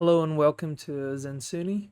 Hello and welcome to Zensuni.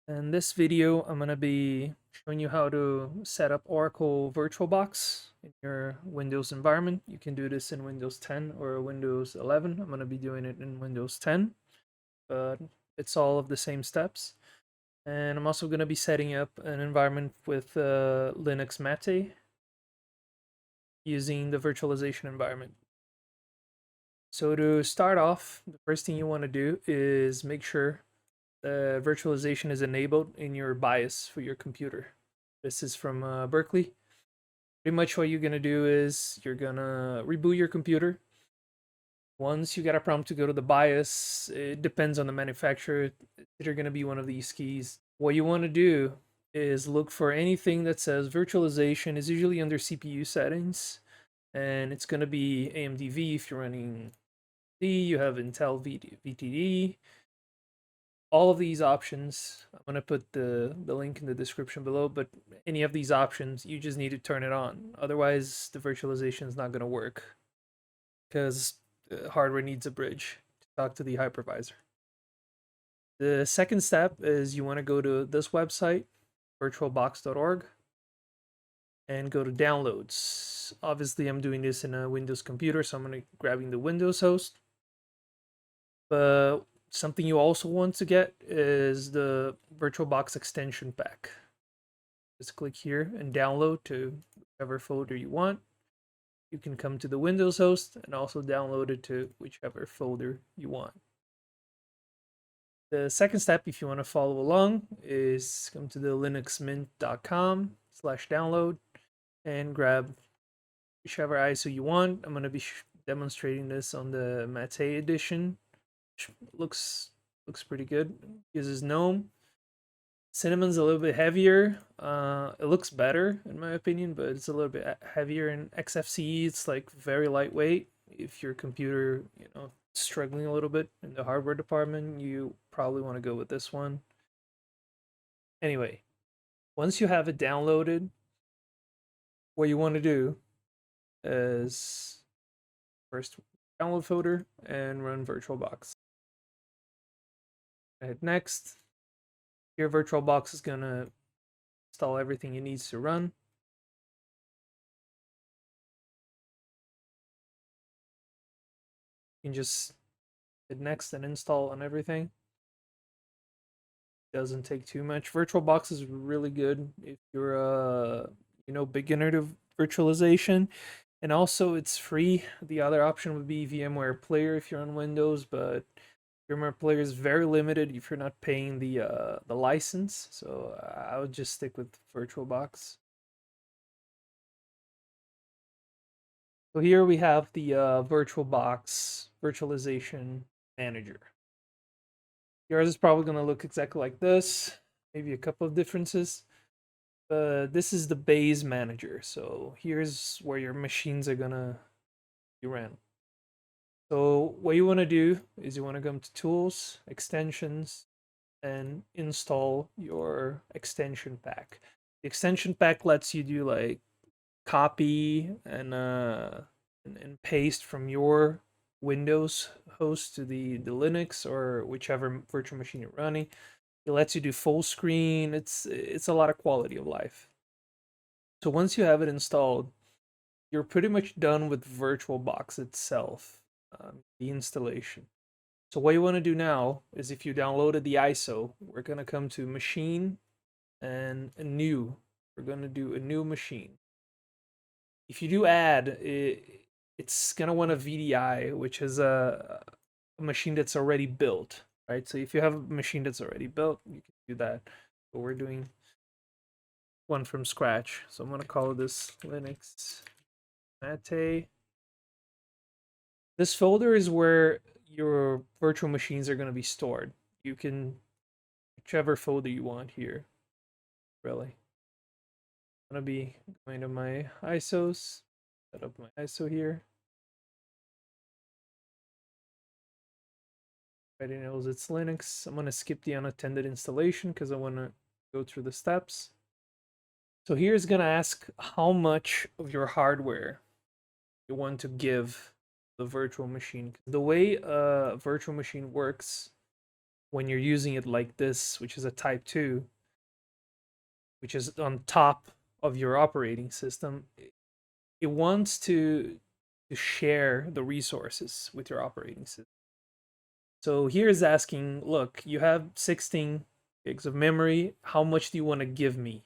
In this video, I'm going to be showing you how to set up Oracle VirtualBox in your Windows environment. You can do this in Windows 10 or Windows 11. I'm going to be doing it in Windows 10, but it's all of the same steps. And I'm also going to be setting up an environment with Linux Mate using the virtualization environment. So to start off, the first thing you want to do is make sure virtualization is enabled in your BIOS for your computer. This is from Berkeley. Pretty much what you're gonna do is you're gonna reboot your computer. Once you get a prompt to go to the BIOS, it depends on the manufacturer. It's either gonna be one of these keys. What you want to do is look for anything that says virtualization is usually under CPU settings, and it's gonna be AMD if you're running D. You have Intel VTD. All of these options, I'm going to put the link in the description below, but any of these options, you just need to turn it on. Otherwise, the virtualization is not going to work because the hardware needs a bridge to talk to the hypervisor. The second step is you want to go to this website, virtualbox.org, and go to downloads. Obviously, I'm doing this in a Windows computer, so I'm going to grabbing the Windows host. But something you also want to get is the VirtualBox extension pack. Just click here and download to whichever folder you want. You can come to the Windows host and also download it to whichever folder you want. The second step, if you want to follow along, is come to the linuxmint.com/download and grab whichever ISO you want. I'm going to be demonstrating this on the Mate edition. Looks pretty good. Uses GNOME. Cinnamon's a little bit heavier. It looks better in my opinion, but it's a little bit heavier. In XFCE, it's like very lightweight. If your computer, struggling a little bit in the hardware department, you probably want to go with this one. Anyway, once you have it downloaded, what you want to do is first download folder and run VirtualBox. Hit next. Your VirtualBox is gonna install everything it needs to run. You can just hit next and install on everything. Doesn't take too much. VirtualBox is really good if you're a beginner to virtualization, and also it's free. The other option would be VMware Player if you're on Windows, but VMware Player is very limited if you're not paying the license. So I would just stick with VirtualBox. So here we have the VirtualBox Virtualization Manager. Yours is probably going to look exactly like this, maybe a couple of differences. But this is the base manager. So here's where your machines are going to be ran. So what you want to do is you want to come to Tools, Extensions, and install your extension pack. The extension pack lets you do like copy and paste from your Windows host to the Linux or whichever virtual machine you're running. It lets you do full screen. It's a lot of quality of life. So once you have it installed, you're pretty much done with VirtualBox itself, the installation. So what you want to do now is if you downloaded the ISO, we're going to come to Machine and a New. We're going to do a new machine. If you do add, it's going to want a VDI, which is a machine that's already built, right? So if you have a machine that's already built, you can do that. But we're doing one from scratch. So I'm going to call this Linux Mate. This folder is where your virtual machines are going to be stored. You can whichever folder you want here, really. I'm going to be going to my ISOs, set up my ISO here. Already knows it's Linux. I'm going to skip the unattended installation because I want to go through the steps. So here's going to ask how much of your hardware you want to give the virtual machine. The way a virtual machine works when you're using it like this, which is a type 2, which is on top of your operating system, it wants to share the resources with your operating system. So here's asking, look, you have 16 gigs of memory. How much do you want to give me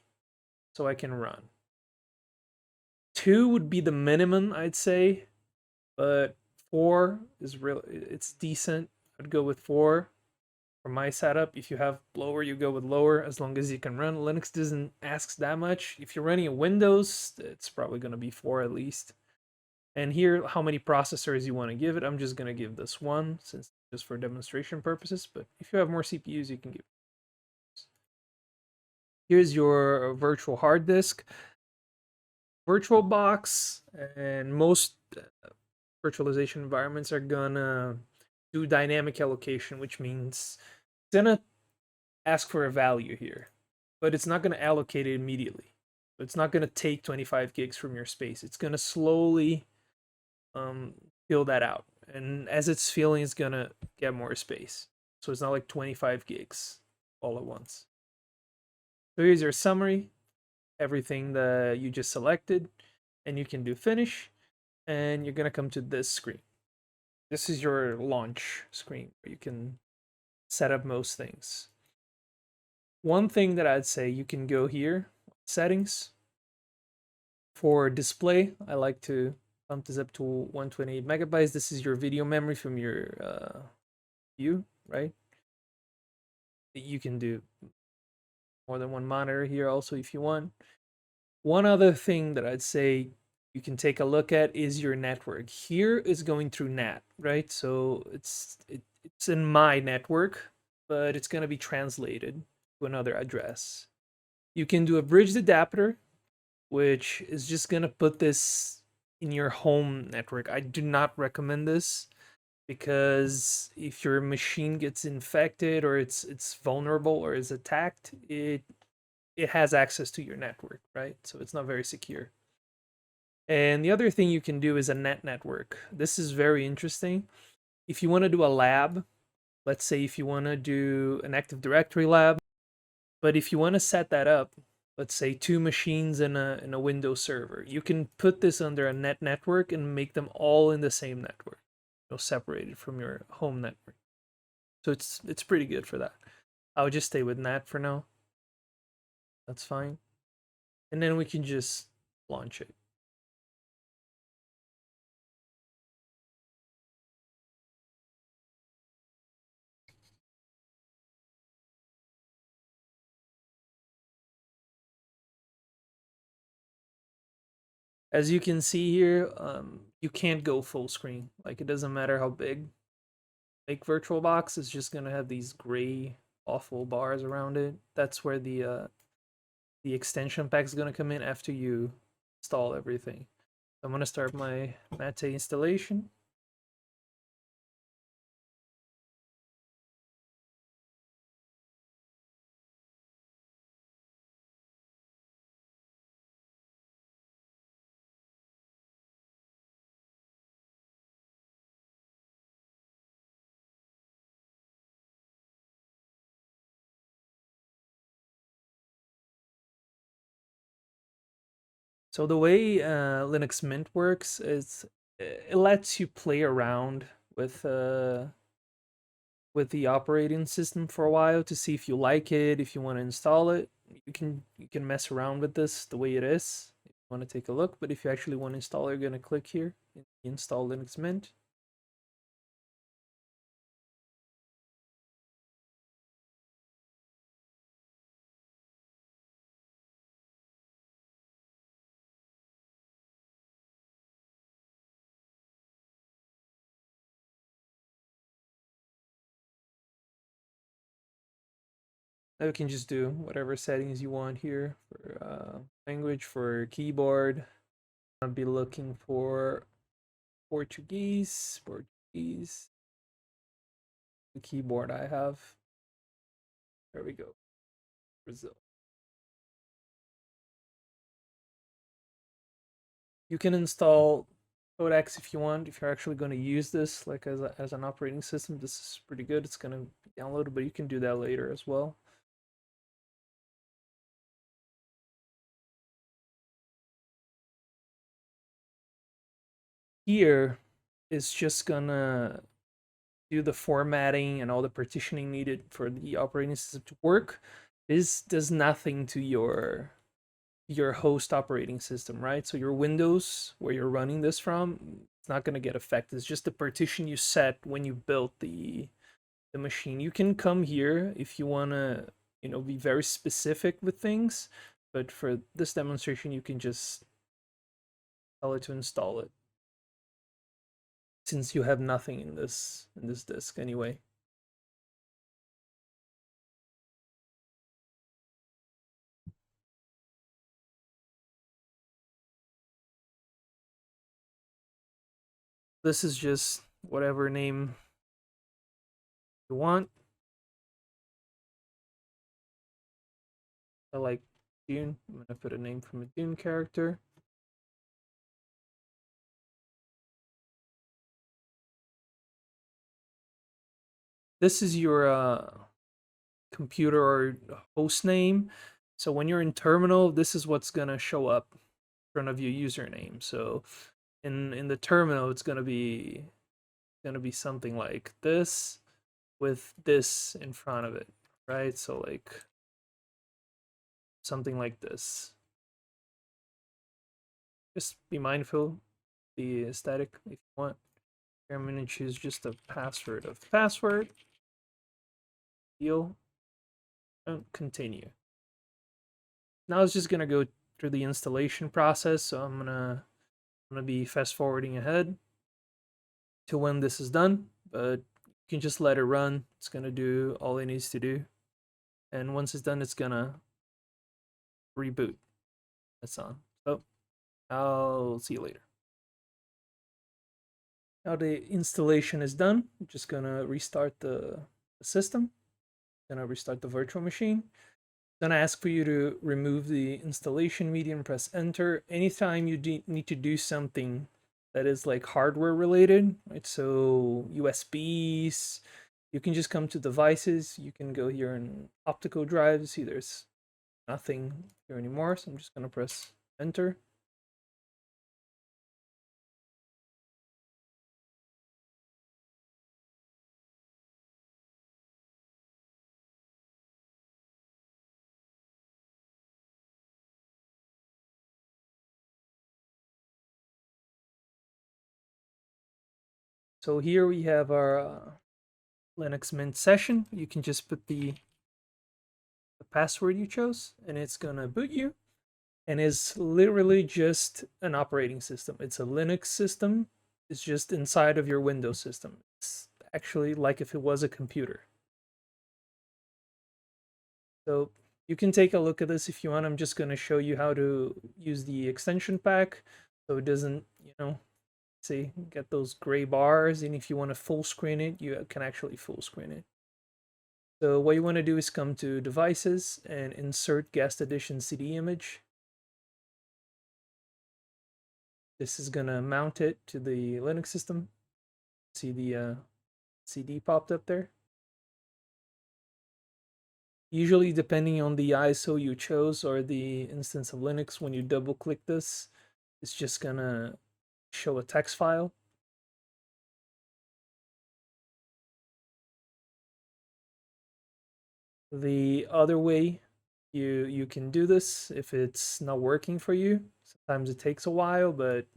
so I can run? 2 would be the minimum, I'd say, but 4 is it's decent. I'd go with 4 for my setup. If you have lower, you go with lower as long as you can run. Linux doesn't ask that much. If you're running a Windows, it's probably going to be 4 at least. And here, how many processors you want to give it. I'm just going to give this one, since just for demonstration purposes. But if you have more CPUs, you can give. Here's your virtual hard disk. VirtualBox and most virtualization environments are gonna do dynamic allocation, which means it's gonna ask for a value here, but it's not gonna allocate it immediately. It's not gonna take 25 gigs from your space. It's gonna slowly fill that out, and as it's filling, it's gonna get more space. So it's not like 25 gigs all at once. So here's your summary, everything that you just selected, and you can do finish, and you're gonna come to this screen. This is your launch screen where you can set up most things. One thing that I'd say, you can go here, settings. For display, I like to bump this up to 128 megabytes. This is your video memory from your view, right? You can do more than one monitor here also if you want. One other thing that I'd say you can take a look at is your network. Here is going through NAT, right? So it's in my network, but it's going to be translated to another address. You can do a bridged adapter, which is just going to put this in your home network. I do not recommend this because if your machine gets infected or it's vulnerable or is attacked, it has access to your network, right? So it's not very secure. And the other thing you can do is a net network. This is very interesting. If you want to do a lab, let's say if you want to do an Active Directory lab, but if you want to set that up, let's say 2 machines in a Windows server, you can put this under a net network and make them all in the same network, separated from your home network. So it's pretty good for that. I would just stay with NAT for now. That's fine. And then we can just launch it. As you can see here, you can't go full screen. Like, it doesn't matter how big. Like, VirtualBox is just gonna have these gray, awful bars around it. That's where the extension pack is gonna come in after you install everything. So I'm gonna start my Mate installation. So the way Linux Mint works is it lets you play around with the operating system for a while to see if you like it, if you want to install it. You can mess around with this the way it is if you want to take a look. But if you actually want to install, you're gonna click here, install Linux Mint. Now you can just do whatever settings you want here for language, for keyboard. I'll be looking for Portuguese. Portuguese. The keyboard I have. There we go. Brazil. You can install Code X if you want. If you're actually going to use this like as an operating system, this is pretty good. It's going to be downloaded, but you can do that later as well. Here is just gonna do the formatting and all the partitioning needed for the operating system to work. This does nothing to your host operating system, right? So your Windows, where you're running this from, it's not going to get affected. It's just the partition you set when you built the machine. You can come here if you want to, be very specific with things, but for this demonstration, you can just tell it to install it, since you have nothing in this disk anyway. This is just whatever name you want. I like Dune. I'm gonna put a name from a Dune character. This is your computer or host name. So when you're in terminal, this is what's gonna show up in front of your username. So in the terminal, it's gonna be something like this with this in front of it, right? So like something like this. Just be mindful the aesthetic if you want. Here I'm gonna choose just a password of password. Deal. And continue. Now it's just gonna go through the installation process, so I'm gonna be fast forwarding ahead to when this is done, but you can just let it run. It's gonna do all it needs to do, and once it's done, it's gonna reboot. That's on. So I'll see you later. Now the installation is done. I'm just gonna restart the system. Gonna restart the virtual machine. Gonna ask for you to remove the installation media and press enter. Anytime you need to do something that is like hardware related, right? So USBs, you can just come to devices. You can go here in optical drives. See, there's nothing here anymore. So I'm just gonna press enter. So here we have our Linux Mint session. You can just put the password you chose, and it's gonna boot you. And it's literally just an operating system. It's a Linux system. It's just inside of your Windows system. It's actually like if it was a computer. So you can take a look at this if you want. I'm just going to show you how to use the extension pack so it doesn't, say, get those gray bars. And if you want to full screen it, you can actually full screen it. So what you want to do is come to Devices and insert Guest Edition CD image. This is going to mount it to the Linux system. See the CD popped up there. Usually, depending on the ISO you chose or the instance of Linux, when you double click this, it's just gonna show a text file. The other way you can do this, if it's not working for you, sometimes it takes a while, but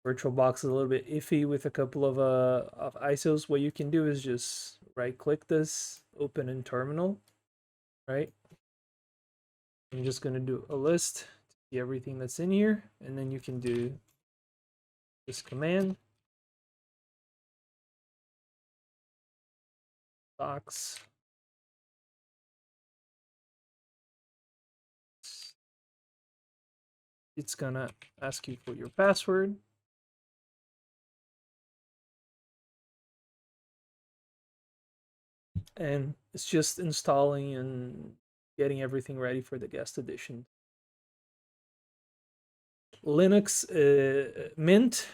VirtualBox is a little bit iffy with a couple of ISOs. What you can do is just right click this, open in terminal, right? I'm just gonna do a list to see everything that's in here, and then you can do this command, box. It's gonna ask you for your password. And it's just installing and getting everything ready for the guest edition. Linux Mint,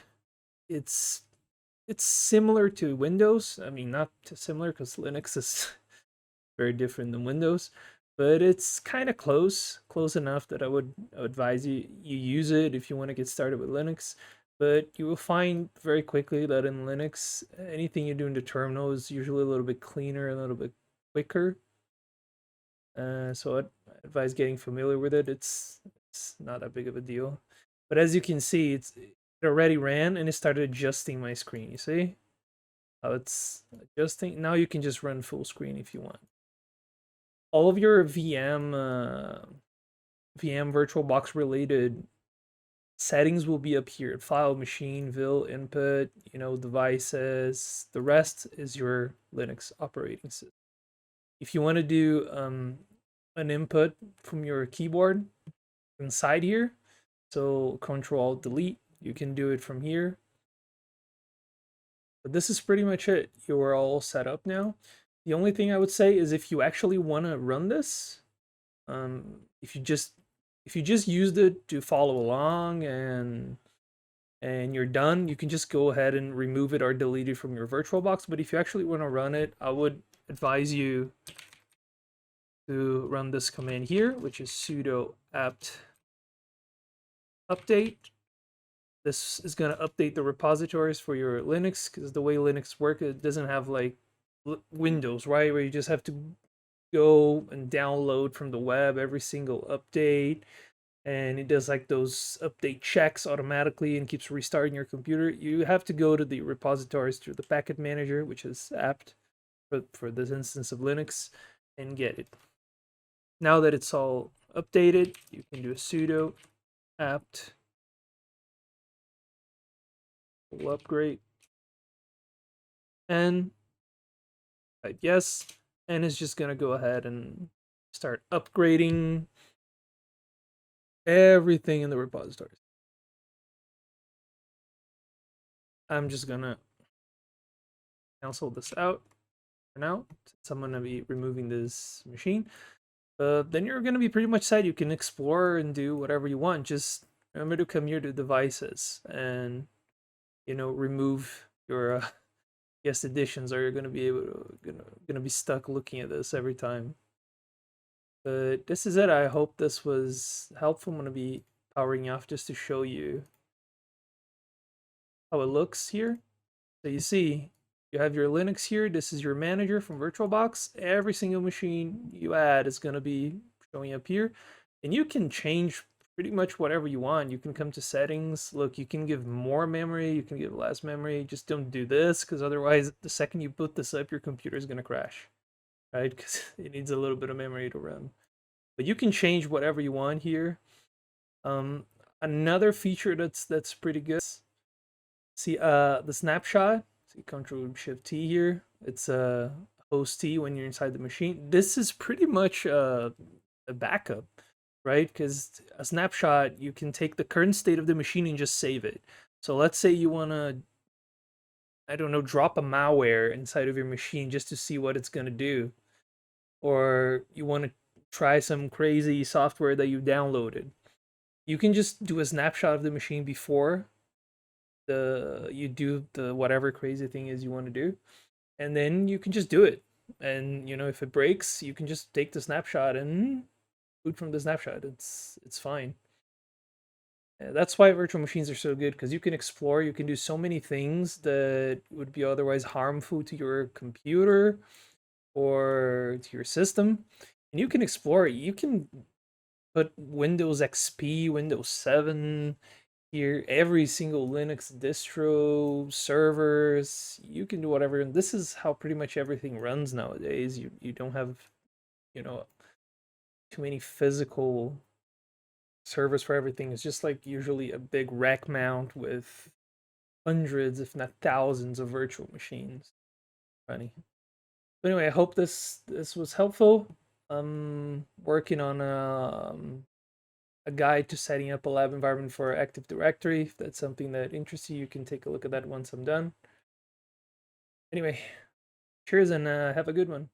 it's similar to Windows. I mean, not too similar because Linux is very different than Windows, but it's kind of close enough that I would advise you use it if you want to get started with Linux. But you will find very quickly that in Linux, anything you do in the terminal is usually a little bit cleaner, a little bit quicker. So I'd advise getting familiar with it. It's not that big of a deal. But as you can see, it already ran and it started adjusting my screen. You see how it's adjusting? Now you can just run full screen if you want. All of your VM VirtualBox related settings will be up here: file, machine, vil, input, devices. The rest is your Linux operating system. If you want to do an input from your keyboard inside here, so Control Delete, you can do it from here. But this is pretty much it. You're all set up now. The only thing I would say is if you actually want to run this, if you just used it to follow along and you're done, you can just go ahead and remove it or delete it from your VirtualBox. But if you actually want to run it, I would advise you to run this command here, which is sudo apt update. This is going to update the repositories for your Linux, because the way Linux works, it doesn't have like Windows, right, where you just have to go and download from the web every single update, and it does like those update checks automatically and keeps restarting your computer. You have to go to the repositories through the packet manager, which is apt for this instance of Linux, and get it. Now that it's all updated, you can do a sudo apt full upgrade and type yes, and it's just going to go ahead and start upgrading everything in the repositories. I'm just going to cancel this out for now, since I'm going to be removing this machine. Then you're going to be pretty much set. You can explore and do whatever you want. Just remember to come here to devices and, remove your guest editions, or you're going to be going to be stuck looking at this every time. But this is it. I hope this was helpful. I'm going to be powering off just to show you how it looks here. So you see, you have your Linux here. This is your manager from VirtualBox. Every single machine you add is going to be showing up here. And you can change pretty much whatever you want. You can come to settings. Look, you can give more memory. You can give less memory. Just don't do this, because otherwise, the second you boot this up, your computer is going to crash, right? Because it needs a little bit of memory to run. But you can change whatever you want here. Another feature that's pretty good. See the snapshot. See Control Shift T here. It's a host T when you're inside the machine. This is pretty much a backup, right? Because a snapshot, you can take the current state of the machine and just save it. So let's say you want to, I don't know, drop a malware inside of your machine just to see what it's going to do. Or you want to try some crazy software that you downloaded. You can just do a snapshot of the machine before you do the whatever crazy thing is you want to do, and then you can just do it. And if it breaks, you can just take the snapshot and boot from the snapshot. It's fine. That's why virtual machines are so good, because you can explore. You can do so many things that would be otherwise harmful to your computer or to your system, and you can explore. You can put Windows XP, Windows 7 here, every single Linux distro, servers. You can do whatever, and this is how pretty much everything runs nowadays. You don't have too many physical servers for everything. It's just like usually a big rack mount with hundreds, if not thousands, of virtual machines running. But anyway, I hope this was helpful. I'm working on a guide to setting up a lab environment for Active Directory. If that's something that interests you, you can take a look at that once I'm done. Anyway, cheers and have a good one.